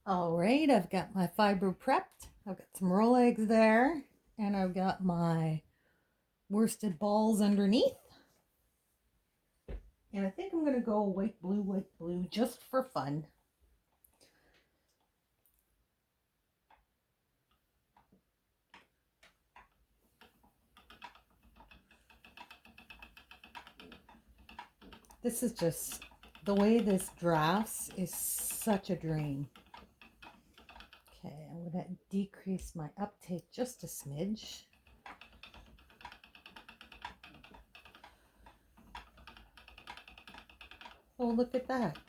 All right, I've got my fiber prepped. I've got some roll eggs there, and I've got my worsted balls underneath. And I think I'm going to go white, blue, just for fun. This is just, the way this drafts is such a dream. Okay, I'm going to decrease my uptake just a smidge. Oh, look at that.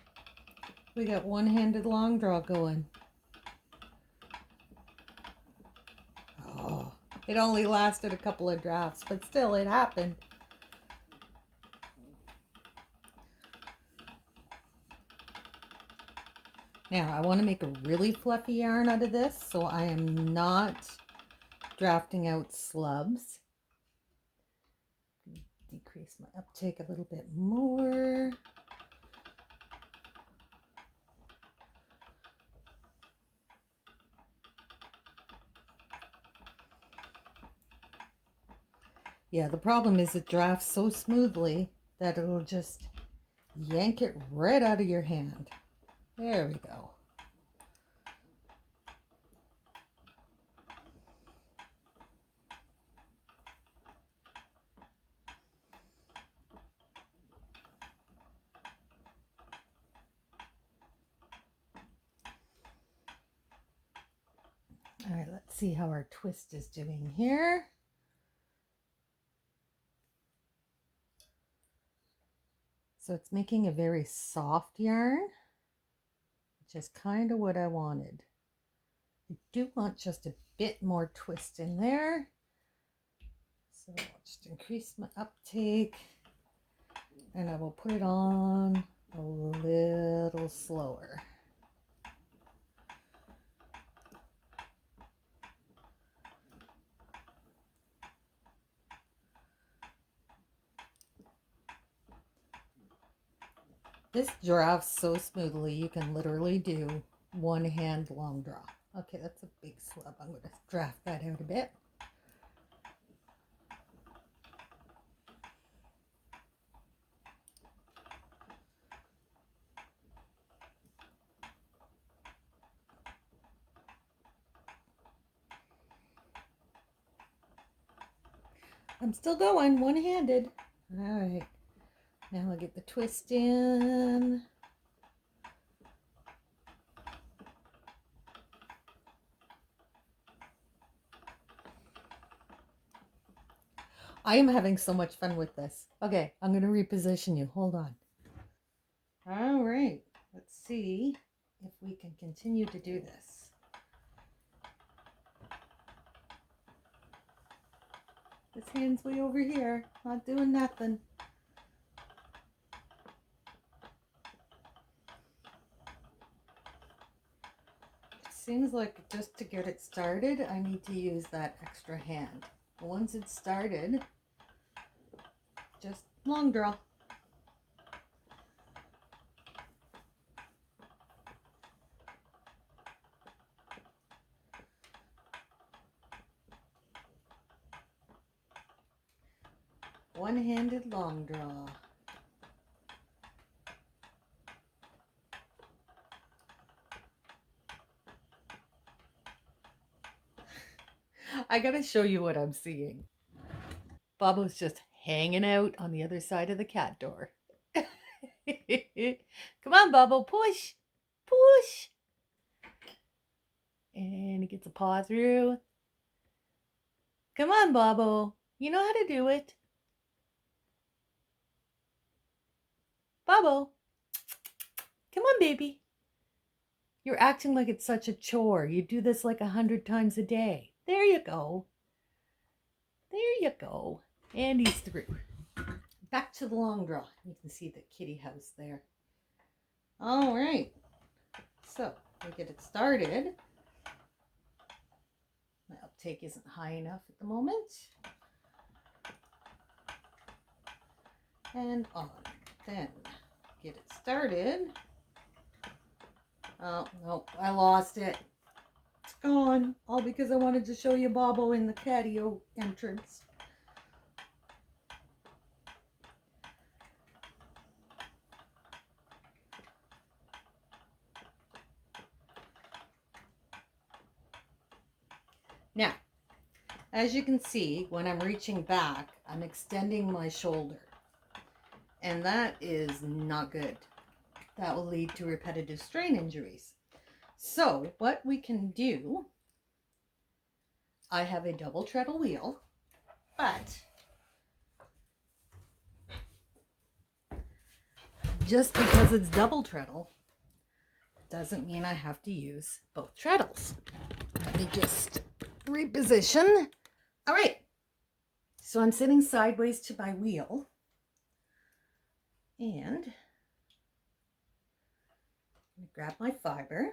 We got one-handed long draw going. Oh, it only lasted a couple of drafts, but still it happened. Now, I want to make a really fluffy yarn out of this, so I am not drafting out slubs. Decrease my uptake a little bit more. Yeah, the problem is it drafts so smoothly that it'll just yank it right out of your hand. There we go. All right, let's see how our twist is doing here. So it's making a very soft yarn, which is kind of what I wanted. I do want just a bit more twist in there. So I'll just increase my uptake, and I will put it on a little slower. This drafts so smoothly, you can literally do one hand long draw. Okay, that's a big slub. I'm going to draft that out a bit. I'm still going one-handed. All right, now I'll get the twist in. I am having so much fun with this. Okay, I'm going to reposition you. Hold on. All right, let's see if we can continue to do this. This hand's way over here, not doing nothing. It seems like just to get it started, I need to use that extra hand. Once it's started, just long draw. One-handed long draw. I gotta show you what I'm seeing. Bobo's just hanging out on the other side of the cat door. Come on, Bobo, push, push. And he gets a paw through. Come on, Bobo. You know how to do it. Bobo. Come on, baby. You're acting like it's such a chore. You do this like 100 times a day. There you go. There you go. And he's through. Back to the long draw. You can see the kitty house there. All right. So we get it started. My uptake isn't high enough at the moment. And on. Then get it started. Oh, no, I lost it. It's gone. All because I wanted to show you Bobo in the patio entrance. Now, as you can see, when I'm reaching back, I'm extending my shoulder. And that is not good. That will lead to repetitive strain injuries. So what we can do, I have a double treadle wheel, but just because it's double treadle doesn't mean I have to use both treadles. Let me just reposition. All right, so I'm sitting sideways to my wheel, and I'm gonna grab my fiber,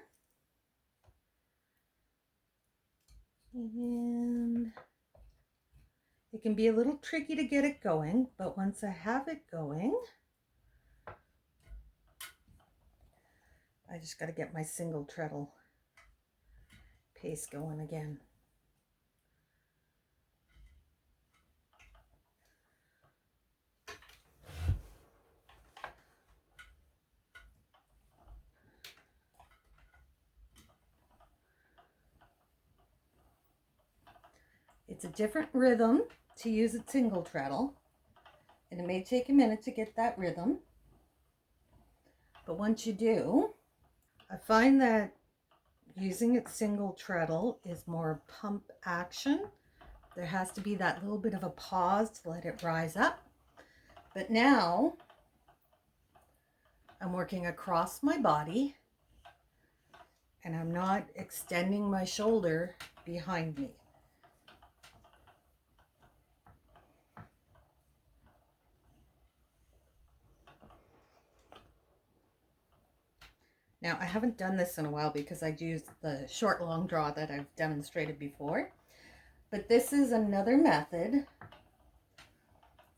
and it can be a little tricky to get it going, but once I have it going, I just got to get my single treadle pace going again. It's a different rhythm to use a single treadle, and it may take a minute to get that rhythm, but once you do, I find that using a single treadle is more pump action. There has to be that little bit of a pause to let it rise up. But now I'm working across my body, and I'm not extending my shoulder behind me. Now, I haven't done this in a while because I used the short long draw that I've demonstrated before. But this is another method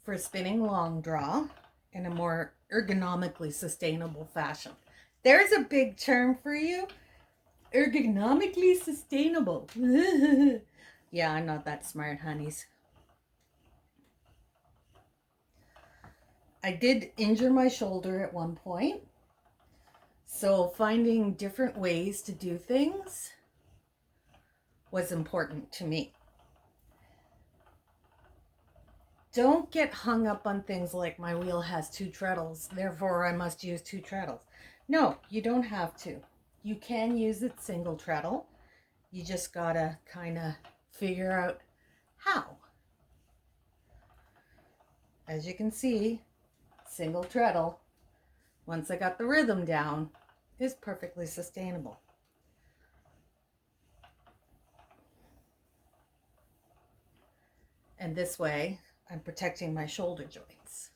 for spinning long draw in a more ergonomically sustainable fashion. There's a big term for you. Ergonomically sustainable. Yeah, I'm not that smart, honeys. I did injure my shoulder at one point. So finding different ways to do things was important to me. Don't get hung up on things like my wheel has 2 treadles, therefore I must use 2 treadles. No, you don't have to. You can use it single treadle. You just gotta kind of figure out how. As you can see, single treadle, once I got the rhythm down, is perfectly sustainable. And this way, I'm protecting my shoulder joints.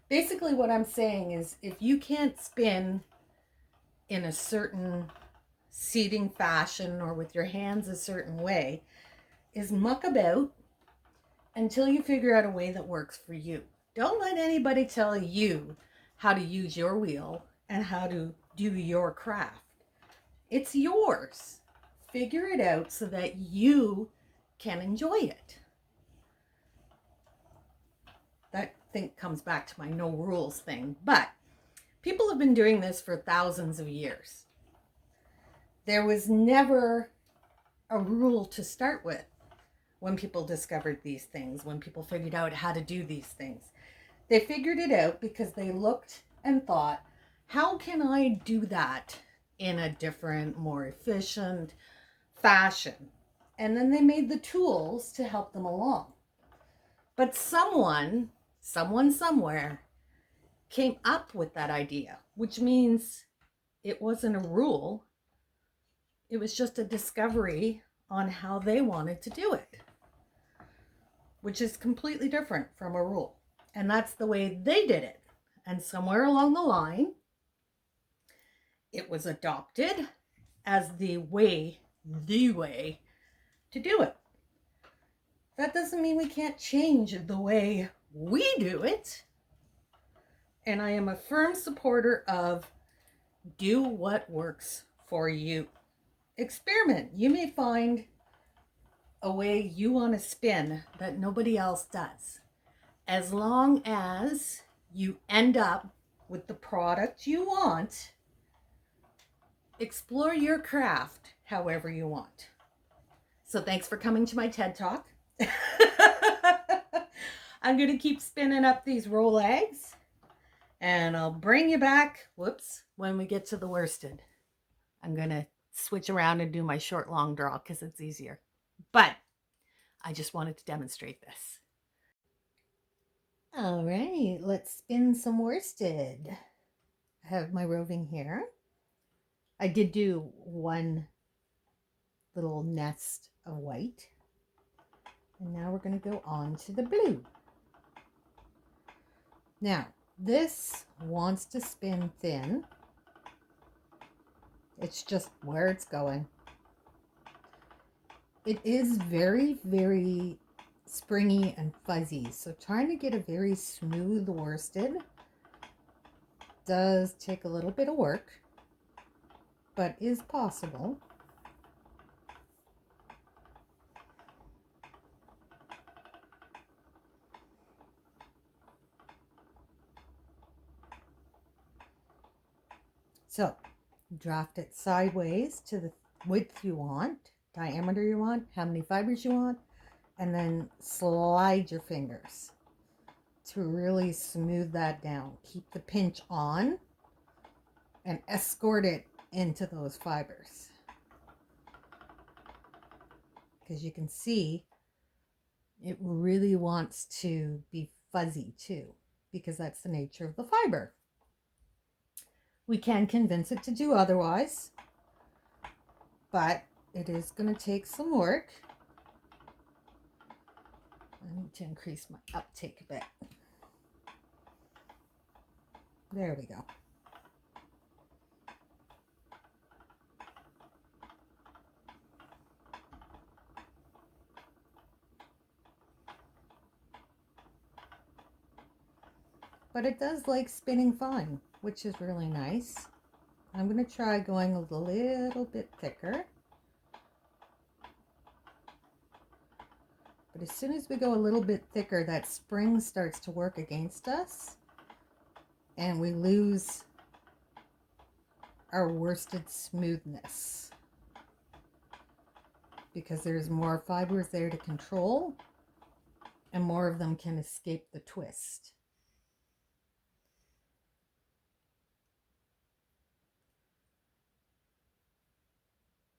Basically what I'm saying is if you can't spin in a certain seating fashion or with your hands a certain way, is muck about until you figure out a way that works for you. Don't let anybody tell you how to use your wheel and how to do your craft. It's yours. Figure it out so that you can enjoy it. That thing comes back to my no rules thing, but people have been doing this for thousands of years. There was never a rule to start with when people discovered these things, when people figured out how to do these things. They figured it out because they looked and thought, how can I do that in a different, more efficient fashion? And then they made the tools to help them along. But someone somewhere came up with that idea, which means it wasn't a rule. It was just a discovery on how they wanted to do it, which is completely different from a rule. And that's the way they did it. And somewhere along the line, it was adopted as the way to do it. That doesn't mean we can't change the way we do it. And I am a firm supporter of do what works for you. Experiment. You may find a way you want to spin that nobody else does. As long as you end up with the product you want, explore your craft however you want. So thanks for coming to my TED Talk. I'm going to keep spinning up these roll eggs, and I'll bring you back, when we get to the worsted. I'm going to switch around and do my short long draw because it's easier. But I just wanted to demonstrate this. All right, let's spin some worsted. I have my roving here. I did do one little nest of white. And now we're going to go on to the blue. Now, this wants to spin thin. It's just where it's going. It is very, very springy and fuzzy. So trying to get a very smooth worsted does take a little bit of work, but is possible. So draft it sideways to the width you want, diameter you want, how many fibers you want, and then slide your fingers to really smooth that down. Keep the pinch on and escort it into those fibers. Because you can see it really wants to be fuzzy too, because that's the nature of the fiber. We can convince it to do otherwise, but it is going to take some work. I need to increase my uptake a bit. There we go. But it does like spinning fine, which is really nice. I'm going to try going a little bit thicker. But as soon as we go a little bit thicker, that spring starts to work against us, and we lose our worsted smoothness because there's more fibers there to control, and more of them can escape the twist.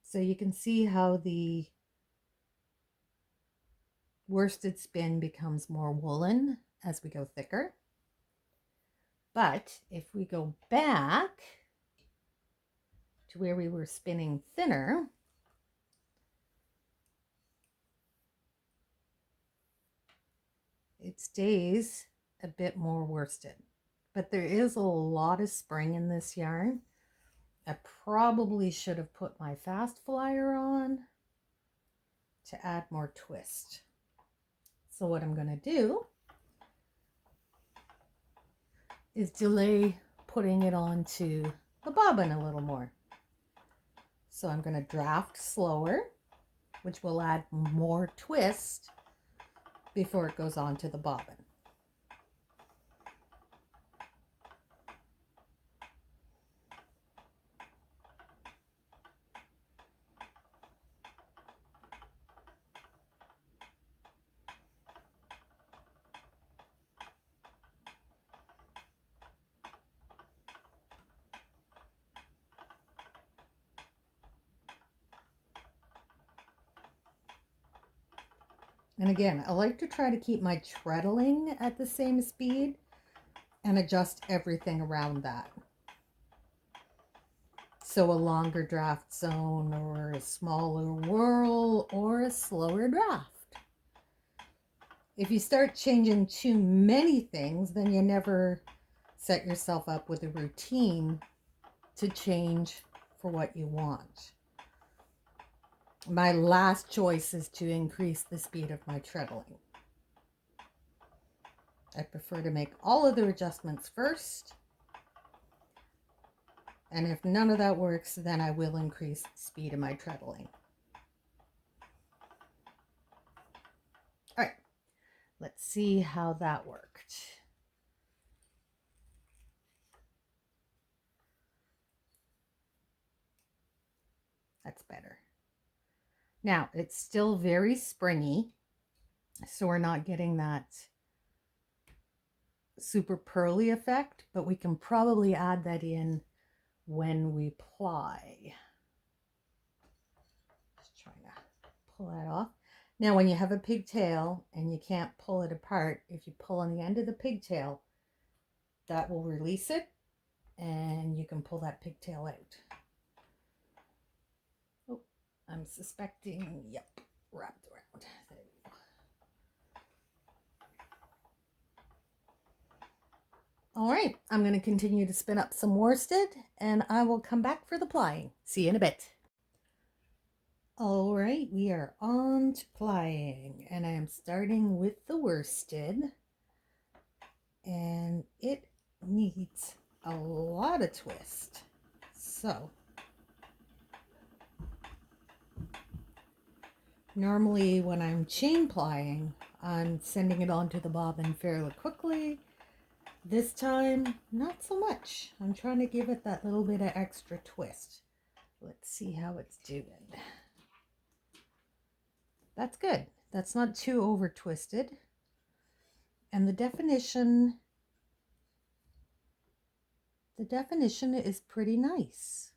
So you can see how the worsted spin becomes more woolen as we go thicker. But if we go back to where we were spinning thinner, it stays a bit more worsted. But there is a lot of spring in this yarn. I probably should have put my fast flyer on to add more twist. So what I'm going to do is delay putting it onto the bobbin a little more. So I'm going to draft slower, which will add more twist before it goes onto the bobbin. And again, I like to try to keep my treadling at the same speed and adjust everything around that. So a longer draft zone, or a smaller whirl, or a slower draft. If you start changing too many things, then you never set yourself up with a routine to change for what you want. My last choice is to increase the speed of my treadling. I prefer to make all of the adjustments first. And if none of that works, then I will increase the speed of my treadling. All right, let's see how that worked. That's better. Now, it's still very springy, so we're not getting that super pearly effect, but we can probably add that in when we ply. Just trying to pull that off. Now, when you have a pigtail and you can't pull it apart, if you pull on the end of the pigtail, that will release it and you can pull that pigtail out. Oh, I'm suspecting, yep, wrapped around. There we go. All right, I'm going to continue to spin up some worsted and I will come back for the plying. See you in a bit. All right, we are on to plying and I am starting with the worsted and it needs a lot of twist. So normally when I'm chain plying, I'm sending it onto the bobbin fairly quickly. This time, not so much. I'm trying to give it that little bit of extra twist. Let's see how it's doing. That's good. That's not too over twisted. And the definition is pretty nice.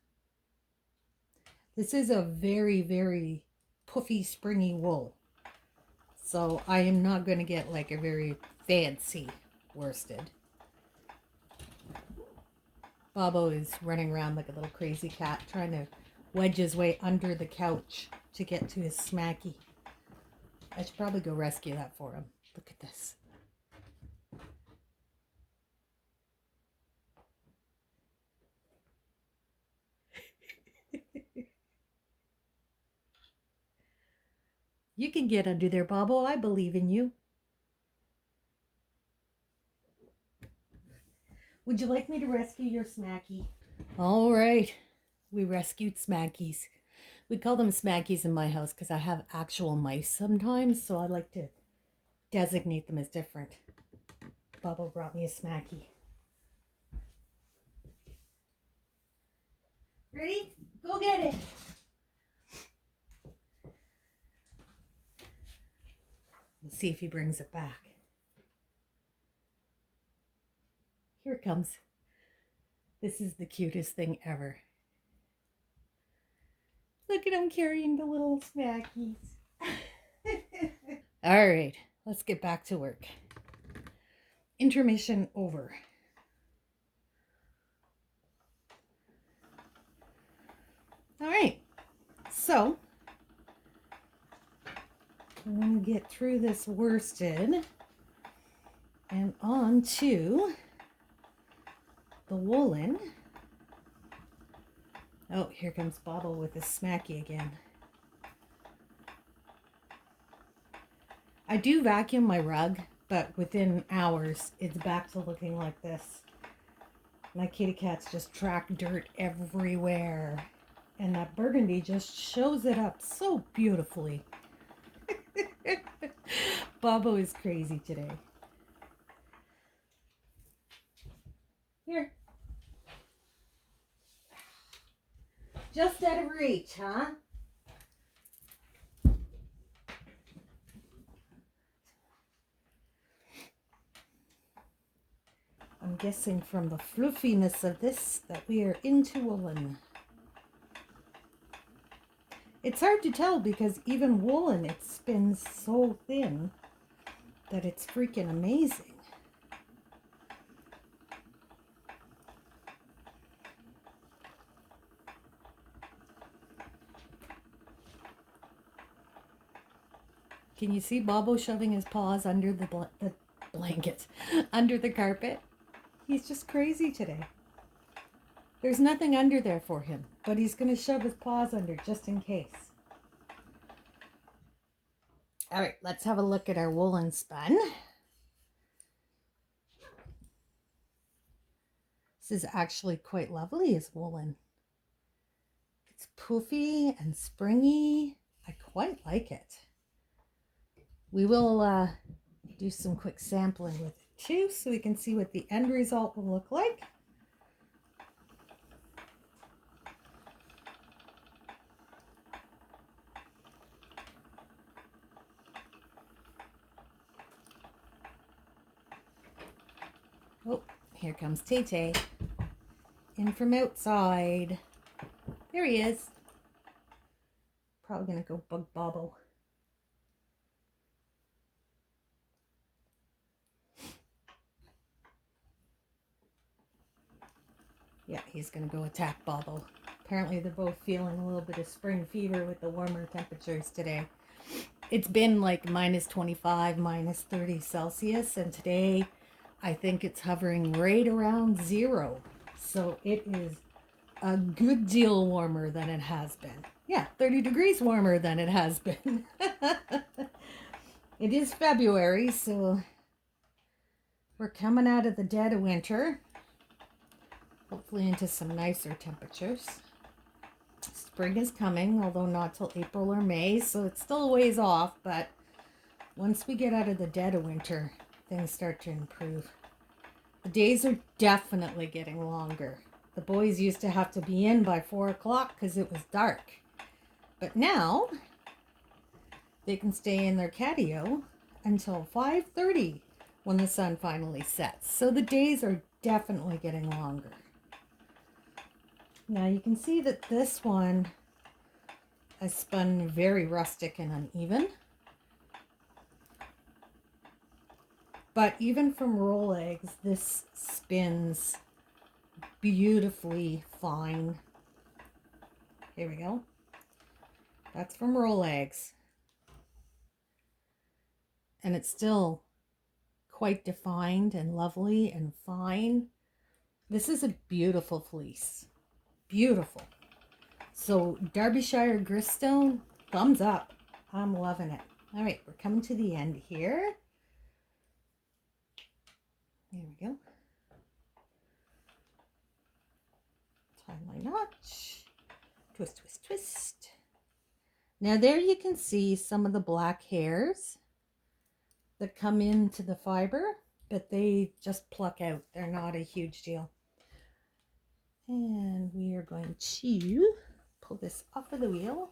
This is a very, very puffy, springy wool. So I am not going to get like a very fancy worsted. Bobo is running around like a little crazy cat trying to wedge his way under the couch to get to his smacky. I should probably go rescue that for him. Look at this. You can get under there, Bobo. I believe in you. Would you like me to rescue your smacky? All right. We rescued smackies. We call them smackies in my house because I have actual mice sometimes, so I like to designate them as different. Bobo brought me a smacky. Ready? Go get it. We'll see if he brings it back. Here it comes. This is the cutest thing ever. Look at him carrying the little smackies. All right, let's get back to work. Intermission over. All right, so I'm going to get through this worsted and on to the woolen. Oh, here comes Bobble with his smacky again. I do vacuum my rug, but within hours, it's back to looking like this. My kitty cats just track dirt everywhere. And that burgundy just shows it up so beautifully. Bobo is crazy today. Here. Just out of reach, huh? I'm guessing from the fluffiness of this that we are into woolen. It's hard to tell because even woolen, it spins so thin that it's freaking amazing. Can you see Bobo shoving his paws under the blanket, under the carpet? He's just crazy today. There's nothing under there for him, but he's going to shove his paws under just in case. All right, let's have a look at our woolen spun. This is actually quite lovely as woolen. It's poofy and springy. I quite like it. We will do some quick sampling with it too, so we can see what the end result will look like. Oh, here comes Tay-Tay in from outside. There he is. Probably gonna go bug bobble. Yeah, he's gonna go attack Bobble. Apparently they're both feeling a little bit of spring fever with the warmer temperatures today. It's been like -25, -30 Celsius, and today I think it's hovering right around 0. So it is a good deal warmer than it has been. Yeah, 30 degrees warmer than it has been. It is February, so we're coming out of the dead of winter. Hopefully into some nicer temperatures. Spring is coming, although not till April or May, so it's still a ways off, but once we get out of the dead of winter, things start to improve. The days are definitely getting longer. The boys used to have to be in by 4 o'clock because it was dark. But now, they can stay in their catio until 5:30 when the sun finally sets. So the days are definitely getting longer. Now you can see that this one has spun very rustic and uneven. But even from roll eggs, this spins beautifully fine. Here we go. That's from roll eggs. And it's still quite defined and lovely and fine. This is a beautiful fleece. Beautiful. So Derbyshire Gritstone, thumbs up. I'm loving it. All right, we're coming to the end here. There we go. Tie my notch. Twist, twist, twist. Now there you can see some of the black hairs that come into the fiber, but they just pluck out. They're not a huge deal. And we are going to pull this off of the wheel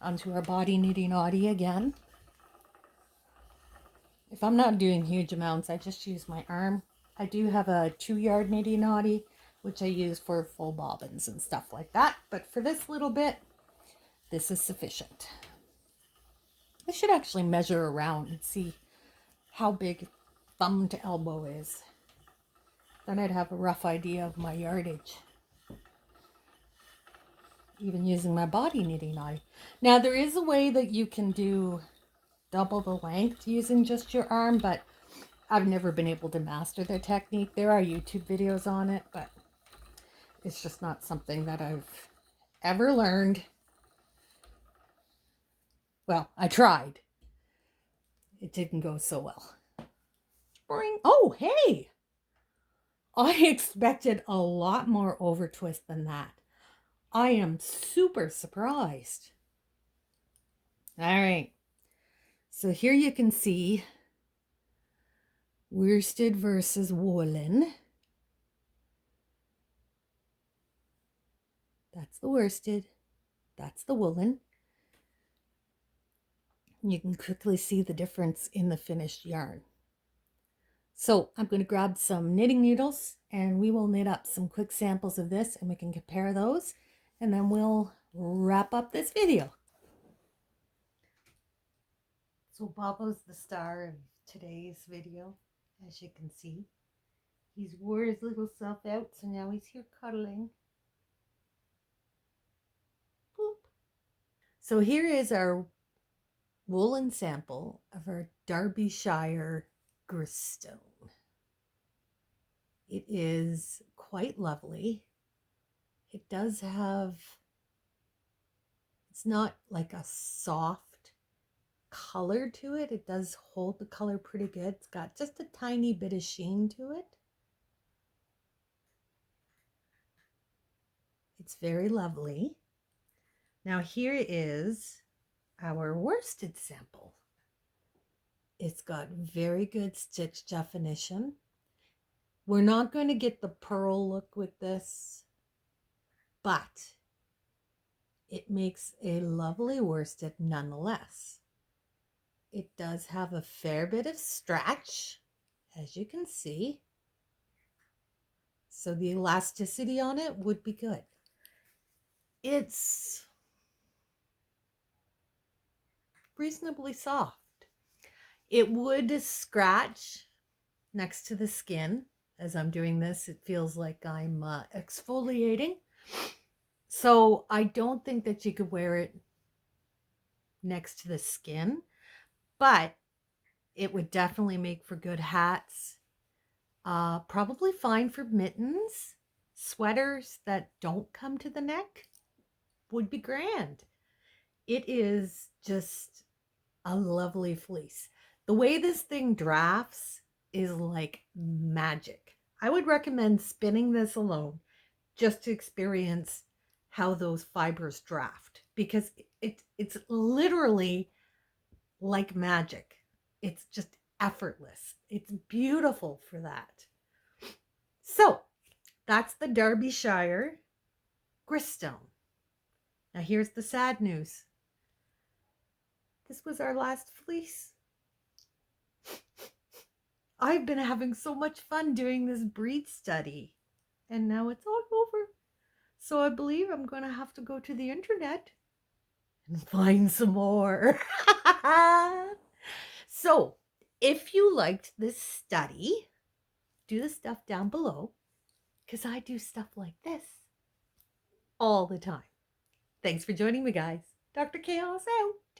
onto our body knitting knotty again. If I'm not doing huge amounts, I just use my arm. I do have a 2-yard knitting knotty, which I use for full bobbins and stuff like that. But for this little bit, this is sufficient. I should actually measure around and see how big thumb to elbow is. Then I'd have a rough idea of my yardage. Even using my body knitting knotty. Now there is a way that you can do double the length using just your arm, but I've never been able to master the technique. There are YouTube videos on it, but it's just not something that I've ever learned. Well, I tried. It didn't go so well. Spring. Oh, hey! I expected a lot more over twist than that. I am super surprised. All right. So here you can see worsted versus woolen. That's the worsted. That's the woolen. You can quickly see the difference in the finished yarn. So I'm going to grab some knitting needles and we will knit up some quick samples of this and we can compare those and then we'll wrap up this video. So Bobo's the star of today's video, as you can see. He's wore his little self out, so now he's here cuddling. Boop. So here is our woolen sample of our Derbyshire Gritstone. It is quite lovely. It does have, it's not like a soft color to it. It does hold the color pretty good. It's got just a tiny bit of sheen to it. It's very lovely. Now here is our worsted sample. It's got very good stitch definition. We're not going to get the pearl look with this, but it makes a lovely worsted nonetheless. It does have a fair bit of stretch, as you can see. So the elasticity on it would be good. It's reasonably soft. It would scratch next to the skin. As I'm doing this, it feels like I'm exfoliating. So I don't think that you could wear it next to the skin, but it would definitely make for good hats. Probably fine for mittens. Sweaters that don't come to the neck would be grand. It is just a lovely fleece. The way this thing drafts is like magic. I would recommend spinning this alone just to experience how those fibers draft, because it's literally like magic. It's just effortless. It's beautiful for that. So that's the Derbyshire Gritstone. Now here's the sad news. This was our last fleece. I've been having so much fun doing this breed study, and now it's all over. So I believe I'm going to have to go to the internet and find some more. So if you liked this study, do the stuff down below, because I do stuff like this all the time. Thanks for joining me, guys. Dr. Chaos out.